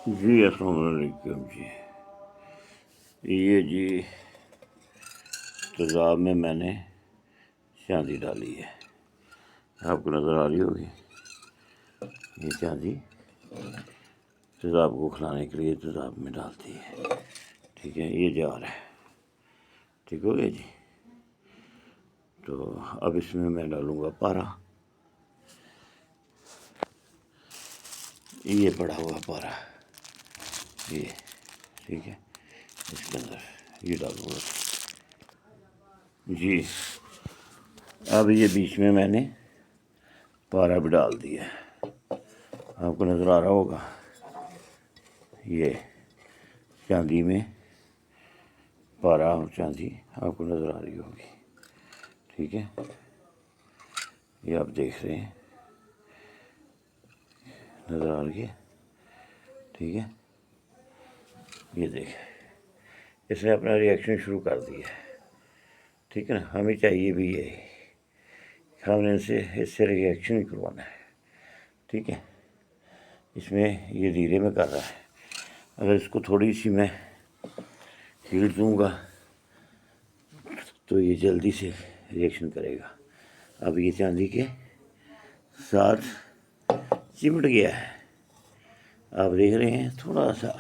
جی السلام علیکم جی. یہ جی تیزاب میں نے چاندی ڈالی ہے، آپ کو نظر آ رہی ہوگی. یہ چاندی تیزاب کو کھلانے کے لیے تیزاب میں ڈالتی ہے. ٹھیک ہے، یہ جار ہے. ٹھیک ہو گیا جی. تو اب اس میں ڈالوں گا پارا. یہ پڑا ہوا پارا، یہ ٹھیک ہے. اس کے اندر یہ ڈالوں گا جی. اب یہ بیچ میں نے پارا بھی ڈال دیا، آپ کو نظر آ رہا ہوگا. یہ چاندی میں پارا اور چاندی آپ کو نظر آ رہی ہوگی. ٹھیک ہے، یہ آپ دیکھ رہے ہیں، نظر آ رہی ہے. ٹھیک ہے، یہ دیکھیں، اس نے اپنا ریئیکشن شروع کر دیا ہے. ٹھیک ہے نا. ہمیں چاہیے بھی یہی، ہم نے اس سے ریئیکشن ہی کروانا ہے. ٹھیک ہے، اس میں یہ دھیرے میں کر رہا ہے. اگر اس کو تھوڑی سی میں ہیٹ دوں گا تو یہ جلدی سے ریئیکشن کرے گا. اب یہ چاندی کے ساتھ چمٹ گیا ہے، آپ دیکھ رہے ہیں. تھوڑا سا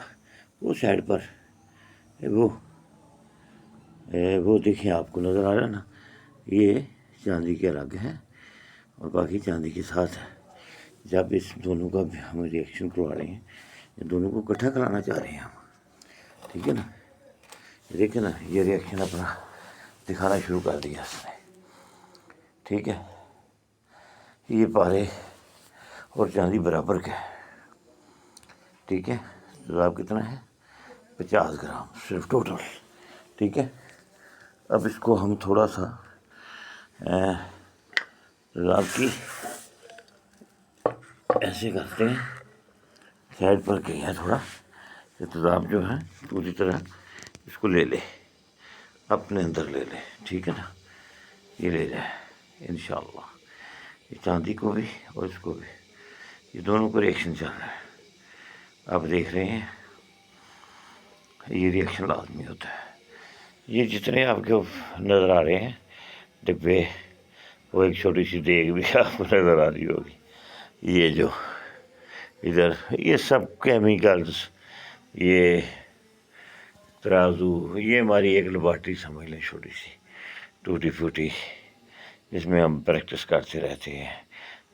وہ سائڈ پر وہ دیکھیں، آپ کو نظر آ رہا ہے نا. یہ چاندی کے الگ ہے اور باقی چاندی کے ساتھ ہے. جب اس دونوں کا ہم ریئیکشن کروا رہے ہیں، یہ دونوں کو اکٹھا کرانا چاہ رہے ہیں ہم. ٹھیک ہے نا. دیکھیں نا، یہ ریئیکشن اپنا دکھانا شروع کر دیا اس نے. ٹھیک ہے، یہ پارے اور چاندی برابر کے. ٹھیک ہے، تیزاب کتنا ہے؟ 50 گرام صرف ٹوٹل. ٹھیک ہے، اب اس کو ہم تھوڑا سا تیزاب کی ایسے کرتے ہیں، سائڈ پر کیا تھوڑا کہ تیزاب جو ہے پوری طرح اس کو لے لے، اپنے اندر لے لے. ٹھیک ہے نا. یہ لے جائے انشاءاللہ. یہ چاندی کو بھی اور اس کو بھی، یہ دونوں کو ریئیکشن چل رہا ہے. آپ دیکھ رہے ہیں، یہ ریئیکشن لازمی ہوتا ہے. یہ جتنے آپ کے نظر آ رہے ہیں ڈبے، وہ ایک چھوٹی سی دیگ بھی آپ کو نظر آ رہی ہوگی. یہ جو ادھر یہ سب کیمیکلز، یہ ترازو، یہ ہماری ایک لیبارٹری سمجھ لیں، چھوٹی سی ٹوٹی پھوٹی، جس میں ہم پریکٹس کرتے رہتے ہیں.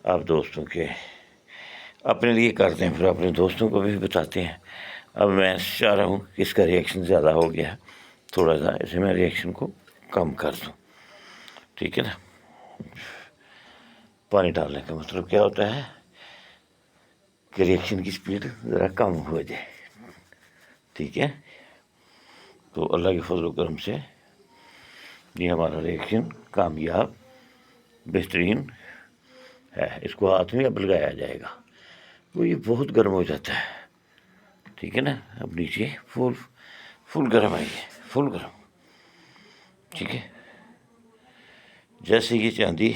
آپ دوستوں کے اپنے لیے کرتے ہیں، پھر اپنے دوستوں کو بھی بتاتے ہیں. اب میں چاہ رہا ہوں کہ اس کا ریئیکشن زیادہ ہو گیا، تھوڑا سا اسے میں ریئیکشن کو کم کر دوں. ٹھیک ہے نا. پانی ڈالنے کا مطلب کیا ہوتا ہے کہ ریئیکشن کی سپیڈ ذرا کم ہو جائے. ٹھیک ہے، تو اللہ کے فضل و کرم سے یہ ہمارا ریئیکشن کامیاب بہترین ہے. اس کو ہاتھ میں اب لگایا جائے گا. وہ یہ بہت گرم ہو جاتا ہے. ٹھیک ہے نا. اب نیچے فل گرم ہے، یہ فل گرم. ٹھیک ہے، جیسے یہ چاندی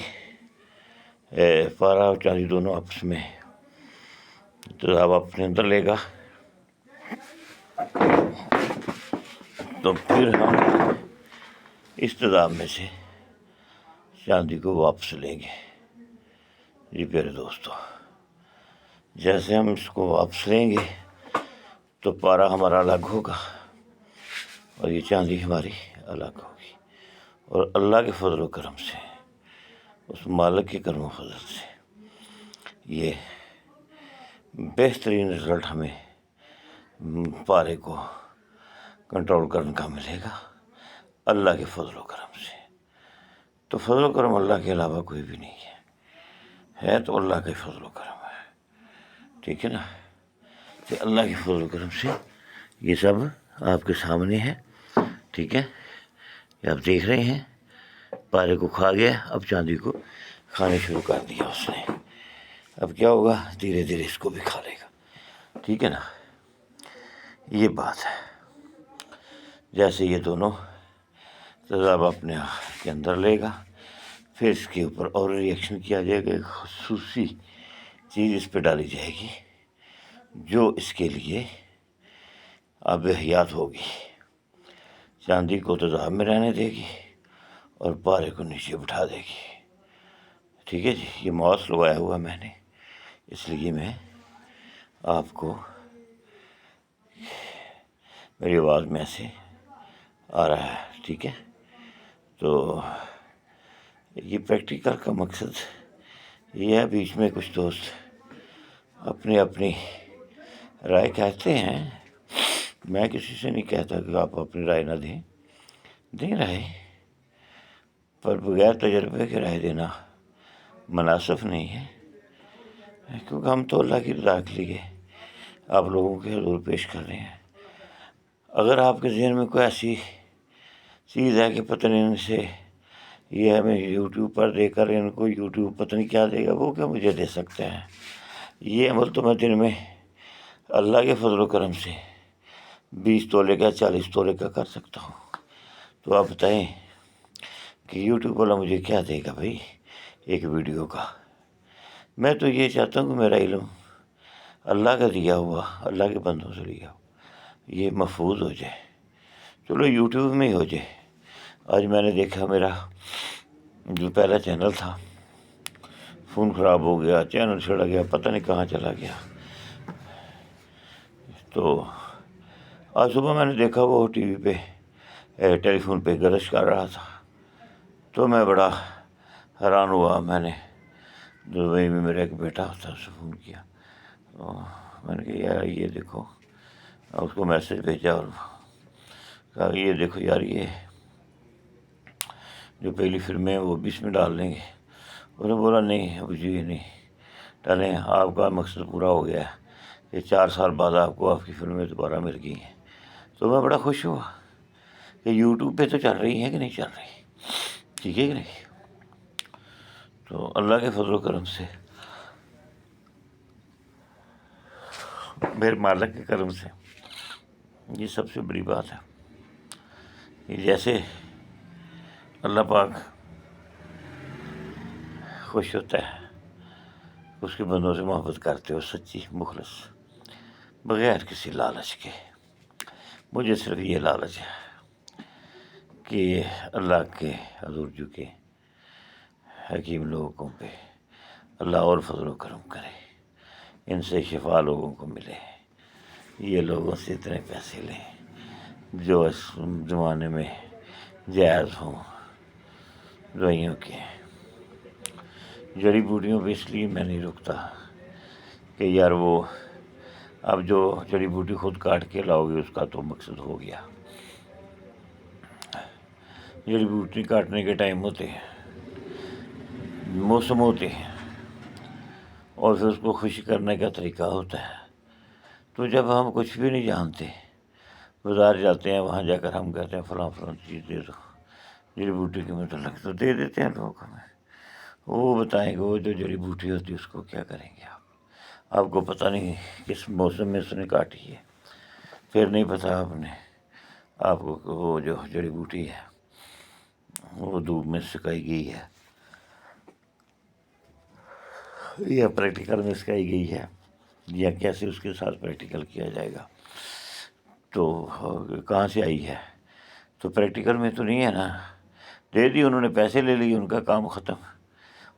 پارا اور چاندی دونوں آپس میں تیزاب اپنے اندر لے گا، تو پھر ہم اس تیزاب میں سے چاندی کو واپس لیں گے. جی پیارے دوستو، جیسے ہم اس کو واپس لیں گے تو پارا ہمارا الگ ہوگا اور یہ چاندی ہماری الگ ہوگی. اور اللہ کے فضل و کرم سے، اس مالک کے کرم و فضل سے، یہ بہترین رزلٹ ہمیں پارے کو کنٹرول کرنے کا ملے گا اللہ کے فضل و کرم سے. تو فضل و کرم اللہ کے علاوہ کوئی بھی نہیں ہے تو اللہ کے فضل و کرم ہے. ٹھیک ہے نا. کہ اللہ کے فضل و کرم سے یہ سب آپ کے سامنے ہے. ٹھیک ہے، یہ آپ دیکھ رہے ہیں. پارے کو کھا گیا، اب چاندی کو کھانے شروع کر دیا اس نے. اب کیا ہوگا؟ دھیرے دھیرے اس کو بھی کھا لے گا. ٹھیک ہے نا. یہ بات ہے. جیسے یہ دونوں تیزاب اپنے کے اندر لے گا، پھر اس کے اوپر اور ریئیکشن کیا جائے گا. ایک خصوصی چیز اس پہ ڈالی جائے گی جو اس کے لیے اب حیات ہوگی، چاندی کو تضاد میں رہنے دے گی اور پارے کو نیچے بٹھا دے گی. ٹھیک ہے جی. یہ ماؤس لگایا ہوا میں نے، اس لیے میں آپ کو میری آواز میں سے آ رہا ہے. ٹھیک ہے. تو یہ پریکٹیکل کا مقصد یہ ہے، بیچ میں کچھ دوست اپنی رائے کہتے ہیں. میں کسی سے نہیں کہتا کہ آپ اپنی رائے نہ دیں رائے، پر بغیر تجربے کے رائے دینا مناسب نہیں ہے، کیونکہ ہم تو اللہ کی رضا کے لیے آپ لوگوں کے حضور پیش کر رہے ہیں. اگر آپ کے ذہن میں کوئی ایسی چیز ہے کہ پتہ نہیں ان سے یہ ہمیں یوٹیوب پر دے کر ان کو یوٹیوب پتہ نہیں کیا دے گا، وہ کیا مجھے دے سکتے ہیں. یہ عمل تو میں دن میں اللہ کے فضل و کرم سے 20 تولے کا 40 تولے کا کر سکتا ہوں. تو آپ بتائیں کہ یوٹیوب والا مجھے کیا دے گا بھائی ایک ویڈیو کا. میں تو یہ چاہتا ہوں کہ میرا علم اللہ کا دیا ہوا، اللہ کے بندوں سے لیا ہوا، یہ محفوظ ہو جائے. چلو یوٹیوب میں ہی ہو جائے. آج میں نے دیکھا میرا جو پہلا چینل تھا فون خراب ہو گیا، چینل چھڑا گیا، پتہ نہیں کہاں چلا گیا. تو آج صبح میں نے دیکھا وہ ٹی وی پہ ٹیلی فون پہ گرج کر رہا تھا. تو میں بڑا حیران ہوا. میں نے دبئی میں میرا ایک بیٹا تھا، اسے فون کیا. میں نے کہا یار یہ دیکھو، اس کو میسج بھیجا اور کہا یہ دیکھو یار، یہ جو پہلی فلمیں وہ بھی اس میں ڈال دیں گے. اس نے بولا نہیں ابو جی نہیں ڈالیں، آپ کا مقصد پورا ہو گیا ہے، یہ 4 سال بعد آپ کو آپ کی فلمیں دوبارہ مل گئی ہیں. تو میں بڑا خوش ہوا کہ یوٹیوب پہ تو چل رہی ہیں کہ نہیں چل رہی. ٹھیک ہے کہ نہیں. تو اللہ کے فضل و کرم سے، میرے مالک کے کرم سے، یہ سب سے بڑی بات ہے. یہ جیسے اللہ پاک خوش ہوتا ہے، اس کے بندوں سے محبت کرتے ہو سچی مخلص، بغیر کسی لالچ کے. مجھے صرف یہ لالچ ہے کہ اللہ کے حضور جھکے حکیم لوگوں پہ اللہ اور فضل و کرم کرے، ان سے شفا لوگوں کو ملے. یہ لوگوں سے اتنے پیسے لیں جو اس زمانے میں جائز ہوں. دوائیوں کے جڑی بوٹیوں پہ اس لیے میں نہیں رکتا کہ یار وہ اب جو جڑی بوٹی خود کاٹ کے لاؤ گے اس کا تو مقصد ہو گیا. جڑی بوٹی کاٹنے کے ٹائم ہوتے ہیں، موسم ہوتے ہیں، اور پھر اس کو خوشی کرنے کا طریقہ ہوتا ہے. تو جب ہم کچھ بھی نہیں جانتے، بازار جاتے ہیں، وہاں جا کر ہم کہتے ہیں فلاں چیز دے دو، جڑی بوٹی کے متعلق تو دے دیتے ہیں لوگ ہمیں. وہ بتائیں گے وہ جو جڑی بوٹی ہوتی ہے اس کو کیا کریں گے آپ کو پتہ نہیں کس موسم میں اس نے کاٹی ہے، پھر نہیں پتہ آپ کو کہ وہ جو جڑی بوٹی ہے وہ دھوپ میں سکائی گئی ہے یا پریکٹیکل میں سکائی گئی ہے، یا کیسے اس کے ساتھ پریکٹیکل کیا جائے گا. تو کہاں سے آئی ہے. تو پریکٹیکل میں تو نہیں ہے نا، دے دی انہوں نے، پیسے لے لیے، ان کا کام ختم.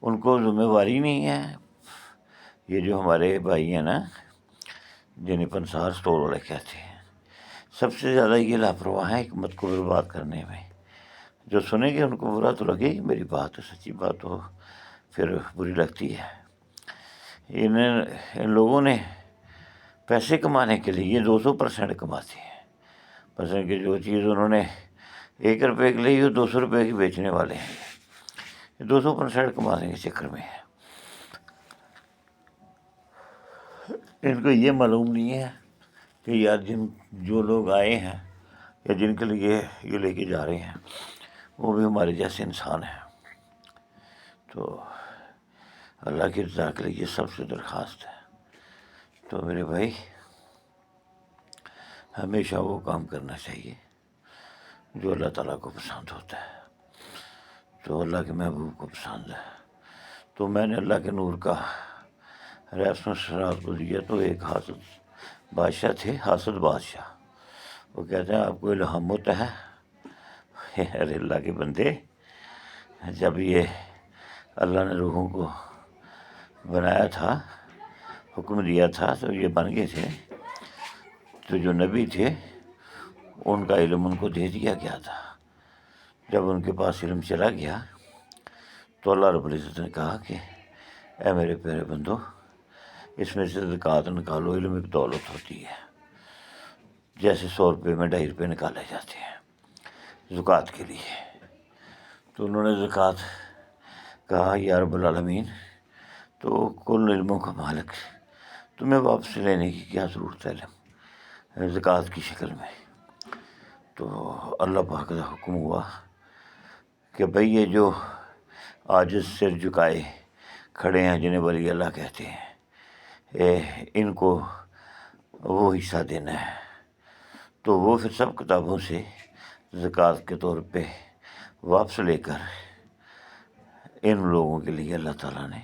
ان کو ذمہ داری نہیں ہے. یہ جو ہمارے بھائی ہیں نا جنہیں پنسار اسٹور والے کہتے ہیں، سب سے زیادہ یہ لاپرواہ ہیں حکمت کو برباد کرنے میں. جو سنیں گے ان کو برا تو لگے گی، میری بات سچی بات ہو پھر بری لگتی ہے. ان لوگوں نے پیسے کمانے کے لیے یہ 200% کماتے ہیں. مثلا کہ جو چیز انہوں نے 1 روپے کی لی وہ 200 روپے کی بیچنے والے ہیں. یہ 200% کمانے کے چکر میں ہے. ان کو یہ معلوم نہیں ہے کہ یار جو لوگ آئے ہیں یا جن کے لیے یہ لے کے جا رہے ہیں وہ بھی ہمارے جیسے انسان ہیں. تو اللہ کی رضا کے لیے یہ سب سے درخواست ہے. تو میرے بھائی ہمیشہ وہ کام کرنا چاہیے جو اللہ تعالیٰ کو پسند ہوتا ہے، تو اللہ کے محبوب کو پسند ہے. تو میں نے اللہ کے نور کا ریفرنس رات کو دیا تو ایک ہاتھ بادشاہ تھے، حاسد بادشاہ. وہ کہتے ہیں آپ کو الہام ہوتا ہے. ارے اللہ کے بندے، جب یہ اللہ نے روحوں کو بنایا تھا، حکم دیا تھا تو یہ بن گئے تھے. تو جو نبی تھے ان کا علم ان کو دے دیا گیا تھا. جب ان کے پاس علم چلا گیا تو اللہ رب العزت نے کہا کہ اے میرے پیارے بندو، اس میں سے زکوٰۃ نکالو. علم ایک دولت ہوتی ہے، جیسے 100 روپے میں 2.5 روپے نکالے جاتے ہیں زکوٰۃ کے لیے. تو انہوں نے زکوٰۃ کہا یا رب العالمین، تو کل علموں کا مالک، تمہیں واپس لینے کی کیا ضرورت ہے علم زکوٰۃ کی شکل میں. تو اللہ پاک کا حکم ہوا کہ بھئی یہ جو عاجز سر جھکائے کھڑے ہیں جنہیں ولی اللہ کہتے ہیں، ان کو وہ حصہ دینا ہے. تو وہ پھر سب کتابوں سے زکوٰۃ کے طور پہ واپس لے کر ان لوگوں کے لیے اللہ تعالیٰ نے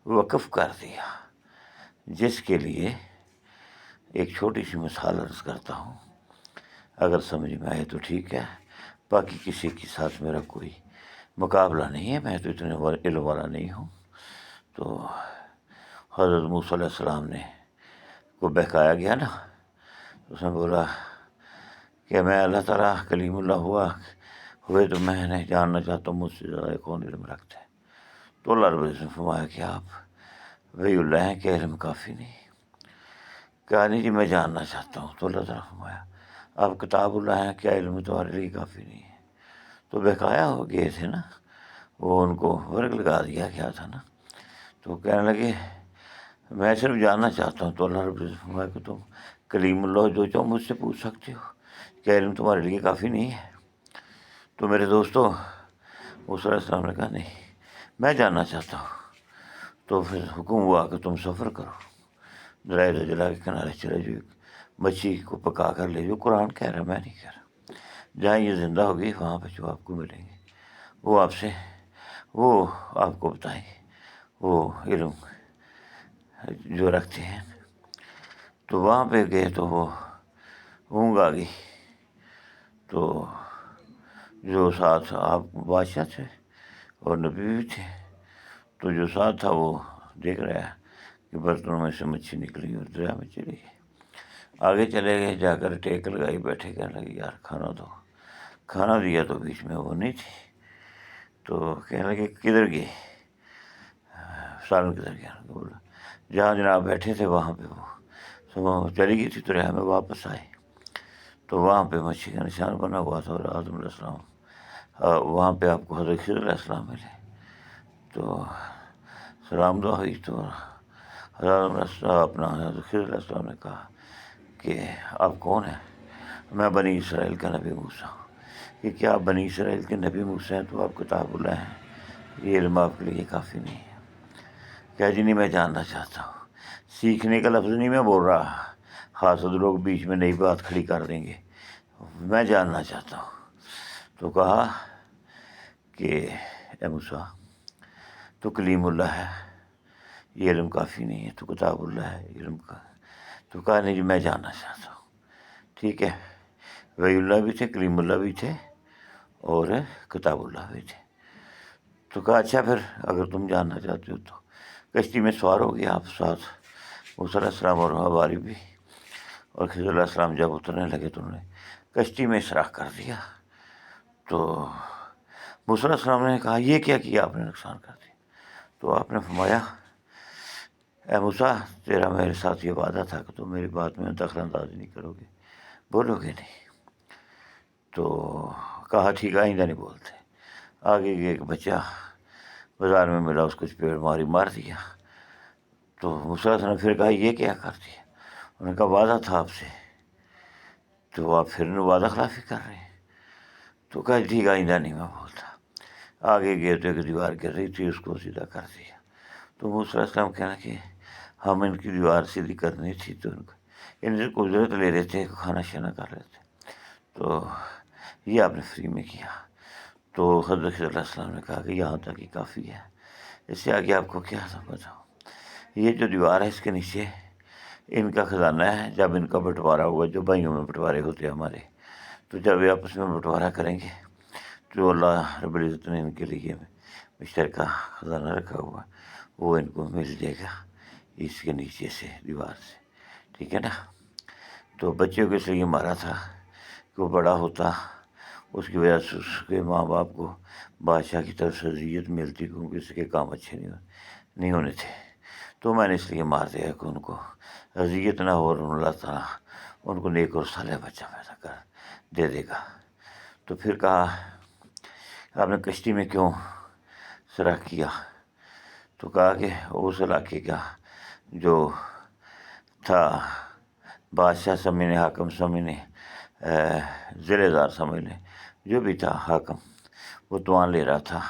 وقف کر دیا. جس کے لیے ایک چھوٹی سی مثال عرض کرتا ہوں، اگر سمجھ میں آئے تو ٹھیک ہے، باقی کسی کے ساتھ میرا کوئی مقابلہ نہیں ہے، میں تو اتنے علم والا نہیں ہوں. تو حضرت موسیٰ علیہ السلام نے کو بہکایا گیا نا، اس نے بولا کہ میں اللہ تعالیٰ کلیم اللہ ہوئے تو میں نے جاننا چاہتا ہوں مجھ سے زیادہ کون علم رکھتا ہے. تو اللہ رب العزت نے فرمایا کہ آپ وہی اللہ ہیں کہ علم کافی نہیں. کہا نہیں جی میں جاننا چاہتا ہوں. تو اللہ تعالیٰ فرمایا آپ کتاب اللہ ہیں، کیا علم تمہارے لیے کافی نہیں ہے. تو بہکایا ہو گئے تھے نا، وہ ان کو ورگ لگا دیا گیا تھا نا. تو کہنے لگے میں صرف جاننا چاہتا ہوں. تو اللہ رب العزت فرمایا کہ تم کلیم اللہ جو چاہو مجھ سے پوچھ سکتے ہو، کیا علم تمہارے لیے کافی نہیں ہے. تو میرے دوستو، موسیٰ علیہ السلام نے کہا نہیں میں جاننا چاہتا ہوں. تو پھر حکم ہوا کہ تم سفر کرو، دریا دجلہ کے کنارے چلے جو مچھی کو پکا کر لے جو. قرآن کہہ رہا، میں نہیں کہہ رہا. جہاں یہ زندہ ہوگی وہاں پہ جو آپ کو ملیں گے وہ آپ کو بتائیں گے وہ علم جو رکھتے ہیں. تو وہاں پہ گئے تو وہ اونگ آ گئی. تو جو ساتھ آپ بادشاہ تھے اور نبی بھی تھے، تو جو ساتھ تھا وہ دیکھ رہا ہے کہ برتنوں میں سے مچھی نکلی اور دریا میں چلی گئی. آگے چلے گئے، جا کر ٹیک لگائی، بیٹھے، کہنے لگے یار کھانا دو. کھانا دیا تو بیچ میں وہ نہیں تھی. تو کہنے لگے کدھر گئی، سالن کدھر گیا. بولا جہاں جناب بیٹھے تھے وہاں پہ وہ چلی گئی تھی، دریا میں واپس آئے. تو وہاں پہ مچھی کا نشان بنا ہوا تھا اور آدم علیہ السلام وہاں پہ آپ کو حضرت خضر علیہ السلام ملے. تو سلام دعا ہوئی. تو حضرت خضر علیہ السلام نے کہا کہ آپ کون ہیں. میں بنی اسرائیل کا نبی موسیٰ ہوں. کہ کیا آپ بنی اسرائیل کے نبی موسیٰ ہیں تو آپ کتاب اللہ ہیں، یہ علم آپ کے لیے کافی نہیں ہے. کیا جی نہیں میں جاننا چاہتا ہوں. سیکھنے کا لفظ نہیں میں بول رہا، حاسد لوگ بیچ میں نئی بات کھڑی کر دیں گے. میں جاننا چاہتا ہوں. تو کہا کہ اے موسیٰ تو کلیم اللہ ہے، یہ علم کافی نہیں ہے. تو کتاب اللہ ہے، علم کا. تو کہا نہیں جی میں جاننا چاہتا ہوں. ٹھیک ہے، وحی اللہ بھی تھے، کلیم اللہ بھی تھے اور کتاب اللہ بھی تھے. تو کہا اچھا پھر اگر تم جاننا چاہتے ہو تو کشتی میں سوار ہو گیا آپ ساتھ موسیٰ علیہ السلام اور حواری بھی. اور خضر علیہ السلام جب اترنے لگے تو انہوں نے کشتی میں اسراف کر دیا. تو موسیٰ علیہ السلام نے کہا یہ کیا کیا آپ نے، نقصان کر دیا. تو آپ نے فرمایا اے موسیٰ تیرا میرے ساتھ یہ وعدہ تھا کہ تم میری بات میں دخل اندازی نہیں کرو گے، بولو گے نہیں. تو کہا ٹھیک ہے آئندہ نہیں بولتے. آگے ایک بچہ بازار میں ملا، اس کو پیڑ مار دیا. تو موسیٰ علیہ السلام نے پھر کہا یہ کیا کر دیا. انہوں نے کہا وعدہ تھا آپ سے، تو آپ پھر وعدہ خلافی کر رہے ہیں. تو کہا ٹھیک ہے آئندہ نہیں میں بولتا. آگے گئے تو ایک دیوار گر رہی تھی، اس کو سیدھا کر دیا. تو موسیٰ علیہ السلام کہنا کہ ہم ان کی دیوار سیدھی کرنی تھی تو ان سے اجرت لے رہے تھے، کھانا شانا کر رہے تھے، تو یہ آپ نے فری میں کیا. تو حضرت خضر علیہ السلام نے کہا کہ یہاں تک ہی کافی ہے، اس سے آگے آپ کو کیا تھا بتاؤ. یہ جو دیوار ہے اس کے نیچے ان کا خزانہ ہے. جب ان کا بٹوارا ہوگا، جو بھائیوں میں بٹوارے ہوتے ہیں ہمارے، تو جب یہ آپس میں بٹوارا کریں گے تو اللہ رب العزت نے ان کے لیے مشترکہ خزانہ رکھا ہوا، وہ ان کو مل جائے گا اس کے نیچے سے، دیوار سے. ٹھیک ہے نا. تو بچوں کو اس لیے مارا تھا کہ وہ بڑا ہوتا، اس کی وجہ سے اس کے ماں باپ کو بادشاہ کی طرف سے اذیت ملتی، کیونکہ اس کے کام اچھے نہیں ہونے تھے. تو میں نے اس لیے مار دیا کہ ان کو اذیت نہ ہو، اور اللہ تعالیٰ ان کو نیک اور صالح بچہ پیدا کر دے دے گا. تو پھر کہا آپ نے کشتی میں کیوں سراغ کیا؟ تو کہا کہ اس علاقے کا جو تھا بادشاہ سمجھ لیں، حاکم سمجھ لیں، ذمہ دار سمجھ لیں، جو بھی تھا حاکم، وہ توان لے رہا تھا.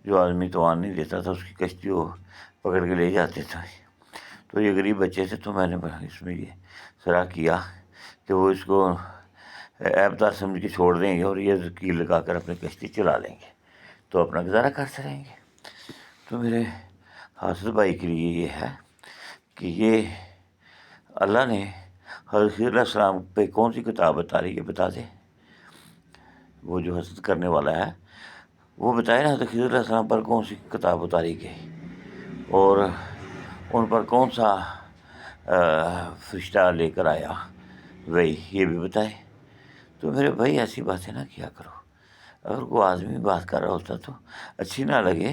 جو آدمی توان نہیں دیتا تھا اس کی کشتی وہ پکڑ کے لے جاتے تھے. تو یہ غریب بچے تھے، تو میں نے اس میں یہ سراغ کیا کہ وہ اس کو عیب دار سمجھ کے چھوڑ دیں گے اور یہ کیل لگا کر اپنی کشتی چلا لیں گے، تو اپنا گزارا کرتے رہیں گے. تو میرے حافظ بھائی کے لیے یہ ہے کہ یہ اللہ نے حضرت خضر علیہ السلام پہ کون سی کتاب اتاری ہے، بتا دے. وہ جو حسد کرنے والا ہے وہ بتائے نا، حضرت خضر علیہ السلام پر کون سی کتاب اتاری گئی اور ان پر کون سا فرشتہ لے کر آیا، وہی یہ بھی بتائے. تو میرے بھائی ایسی باتیں نہ کیا کرو. اگر کوئی آدمی بات کر رہا ہوتا تو اچھی نہ لگے،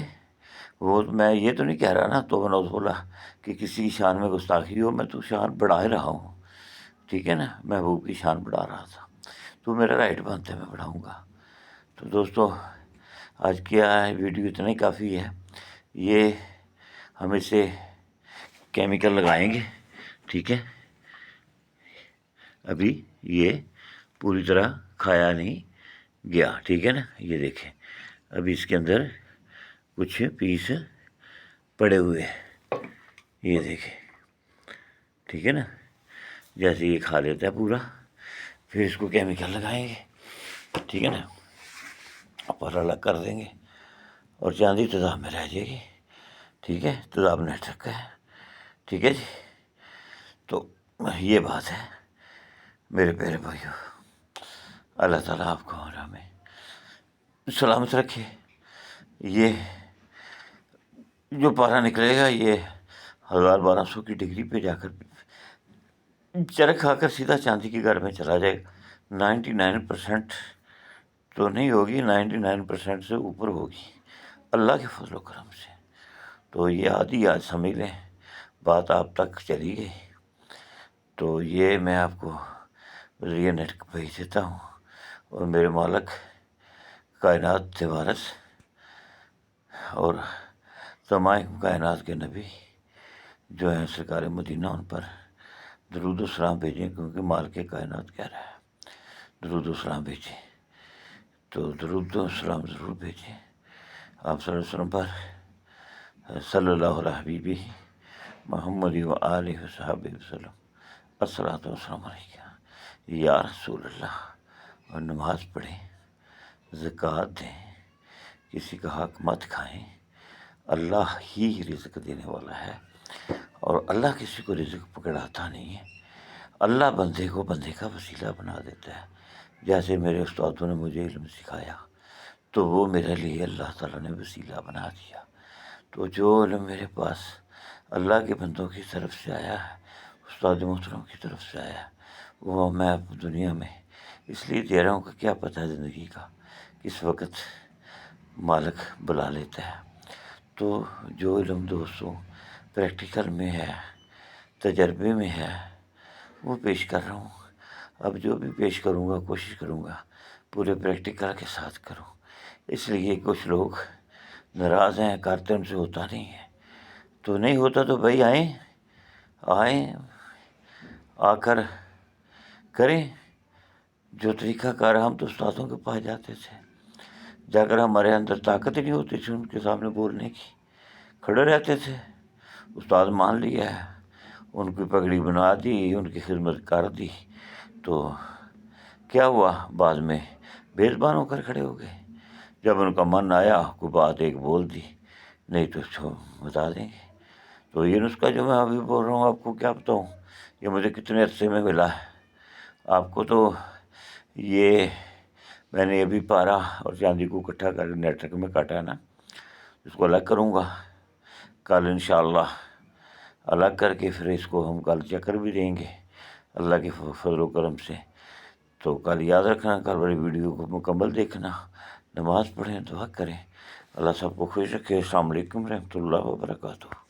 وہ میں یہ تو نہیں کہہ رہا نا تو نوز بولا کہ کسی کی شان میں گستاخی ہو. میں تو شان بڑھا ہی رہا ہوں. ٹھیک ہے نا، محبوب کی شان بڑھا رہا تھا، تو میرا رائٹ بنتا ہے، میں بڑھاؤں گا. تو دوستو آج کیا ہے، ویڈیو اتنا ہی کافی ہے. یہ ہم اسے کیمیکل لگائیں گے. ٹھیک ہے، ابھی یہ پوری طرح کھایا نہیں گیا. ٹھیک ہے نا. یہ دیکھیں ابھی اس کے اندر کچھ پیس پڑے ہوئے ہیں، یہ دیکھیں. ٹھیک ہے نا. جیسے یہ کھا لیتا ہے پورا، پھر اس کو کیمیکل لگائیں گے. ٹھیک ہے نا، اور الگ کر دیں گے اور چاندی تیزاب میں رہ جائے گی. ٹھیک ہے، تیزاب نیٹ رکھا ہے. ٹھیک ہے جی. تو یہ بات ہے میرے پیارے بھائیوں. اللہ تعالیٰ آپ کو اور ہمیں سلامت رکھے. یہ جو پارا نکلے گا یہ 1200 کی ڈگری پہ جا کر چرخ کھا کر سیدھا چاندی کے گھر میں چلا جائے گا. 99% تو نہیں ہوگی، 99% سے اوپر ہوگی اللہ کے فضل و کرم سے. تو یہ آج سمجھ لیں، بات آپ تک چلی گئی. تو یہ میں آپ کو ذریعہ نیٹ بھیج دیتا ہوں. اور میرے مالک کائنات تھے وارث اور تمام کائنات کے نبی جو ہیں سرکار مدینہ، ان پر درود و سلام بھیجیں، کیونکہ مالک کائنات کہہ رہا ہے درود و سلام بھیجیں. تو درود و سلام ضرور بھیجیں آپ صلی اللہ علیہ وسلم پر، صلی اللہ علیہ حبیبی محمد و آلہ و صحابہ وسلم. الصلاۃ والسلام علیکم یا رسول اللہ. اور نماز پڑھیں، زکوٰۃ دیں، کسی کا حق مت کھائیں. اللہ ہی رزق دینے والا ہے اور اللہ کسی کو رزق پکڑاتا نہیں ہے. اللہ بندے کو بندے کا وسیلہ بنا دیتا ہے. جیسے میرے استادوں نے مجھے علم سکھایا تو وہ میرے لیے اللہ تعالیٰ نے وسیلہ بنا دیا. تو جو علم میرے پاس اللہ کے بندوں کی طرف سے آیا ہے، استاد محترم کی طرف سے آیا ہے، وہ میں اب دنیا میں اس لیے دے رہا ہوں کہ کیا پتہ ہے زندگی کا کس وقت مالک بلا لیتا ہے. تو جو علم دوستوں پریکٹیکل میں ہے، تجربے میں ہے، وہ پیش کر رہا ہوں. اب جو بھی پیش کروں گا کوشش کروں گا پورے پریکٹیکل کے ساتھ کروں. اس لیے کچھ لوگ ناراض ہیں، کرتے ان سے ہوتا نہیں ہے. تو نہیں ہوتا تو بھائی آئیں آ کر کریں جو طریقہ کار. ہم تو استادوں کے پاس جاتے تھے، جا کر ہمارے اندر طاقت ہی نہیں ہوتی تھی ان کے سامنے بولنے کی، کھڑے رہتے تھے. استاد مان لیا ہے، ان کی پگڑی بنا دی، ان کی خدمت کر دی، تو کیا ہوا؟ بعد میں بے زبان ہو کر کھڑے ہو گئے. جب ان کا من آیا کوئی بات ایک بول دی، نہیں تو بتا دیں گے. تو یہ نسخہ جو میں ابھی بول رہا ہوں آپ کو کیا بتاؤں، یہ مجھے کتنے عرصے میں ملا ہے. آپ کو تو یہ میں نے ابھی پارا اور چاندی کو اکٹھا کر کے نیٹ ورک میں کاٹا ہے نا، اس کو الگ کروں گا کل انشاءاللہ. الگ کر کے پھر اس کو ہم کل چکر بھی دیں گے اللہ کے فضل و کرم سے. تو کل یاد رکھنا، کل والی ویڈیو کو مکمل دیکھنا، نماز پڑھیں، دعا کریں. اللہ سب کو خوش رکھے. السلام علیکم ورحمۃ اللہ وبرکاتہ.